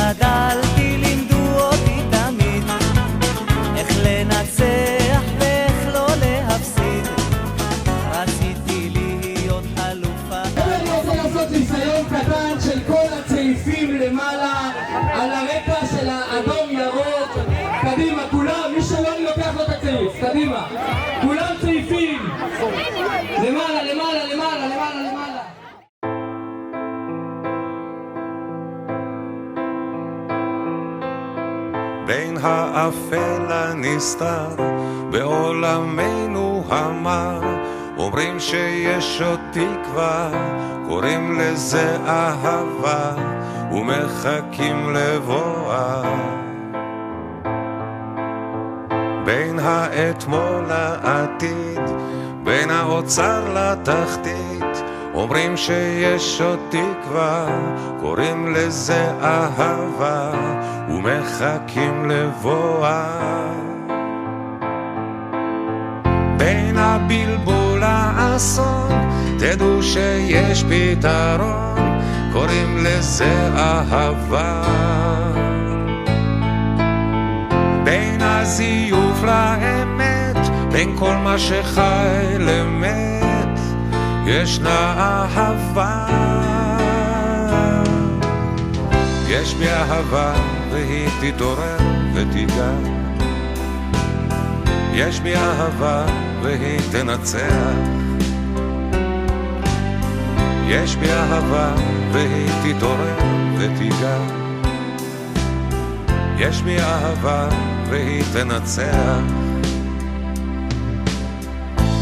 גדלתי לימדו אותי תמיד איך לנצח ואיך לא להפסיד. רציתי להיות אלופה. אני רוצה לעשות ניסיון קטן של כל הצעיפים למעלה על הרקע של האדום ירוק. קדימה, כולם, מי שלא אני לוקח לו את הצעיף, קדימה, כולם צעיפים למעלה, למעלה, למעלה, למעלה, למעלה. בין האפל הנסתר בעולמנו המר, אומרים שיש עוד תקווה, קוראים לזה אהבה ומחכים לבואה. בין האתמול לעתיד, בין האוצר לתחתית, אומרים שיש עוד תקווה, קוראים לזה אהבה ומחכים לבואה. בין הבלבול לאסון, תדעו שיש פתרון, קוראים לזה אהבה. בין הזיוף לאמת, בין כל מה שחי למת, ישנה אהבה. יש בי אהבה והיא תתעורר ותיגע, יש בי אהבה והיא תנצח, יש בי אהבה והיא תתעורר ותיגע, יש בי אהבה והיא תנצח.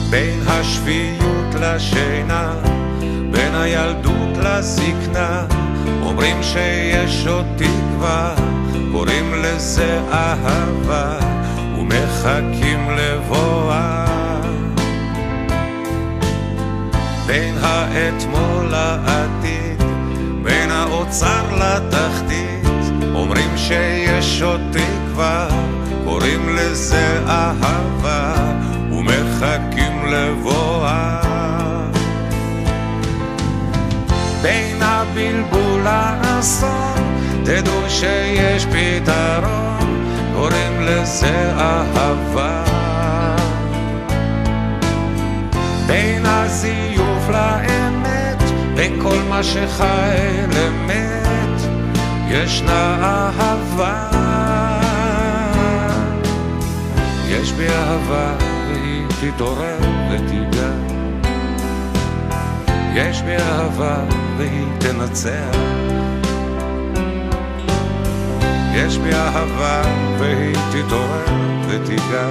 בין השפיות לשינה, בין הילדות לזקנה, אומרים שיש עוד תקווה, קוראים לזה אהבה ומחכים לבואה. בין האתמול לעתיד, בין האוצר לתחתית, אומרים שיש עוד תקווה, קוראים לזה אהבה ומחכים לבואה. בין הבלבול לאסון, תדעו שיש פתרון, קוראים לזה אהבה. בין הזיוף לאמת, בין כל מה שחי למת, ישנה אהבה. יש בי אהבה והיא תתעורר ותיגע, יש בי אהבה והיא תנצח, יש בי אהבה והיא תתעורר ותיגע,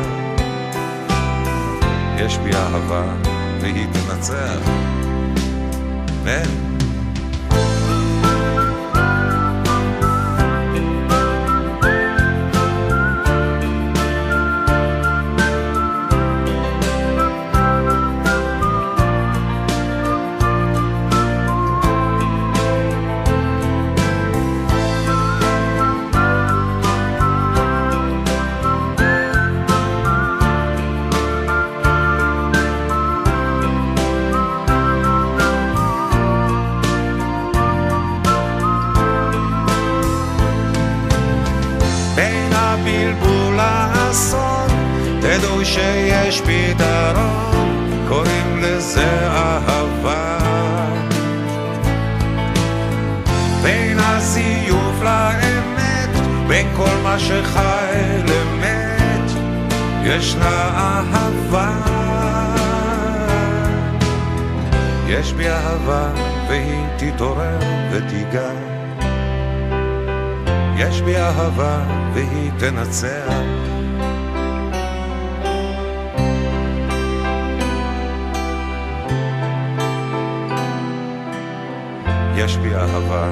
יש בי אהבה והיא תנצח. בין הבלבול לאסון, תדעו שיש פתרון, קוראים לזה אהבה. בין הזיוף לאמת, בין כל מה שחי למת, ישנה אהבה. יש בי אהבה והיא תתעורר ותיגע, יש בי אהבה והיא תנצח, יש בי אהבה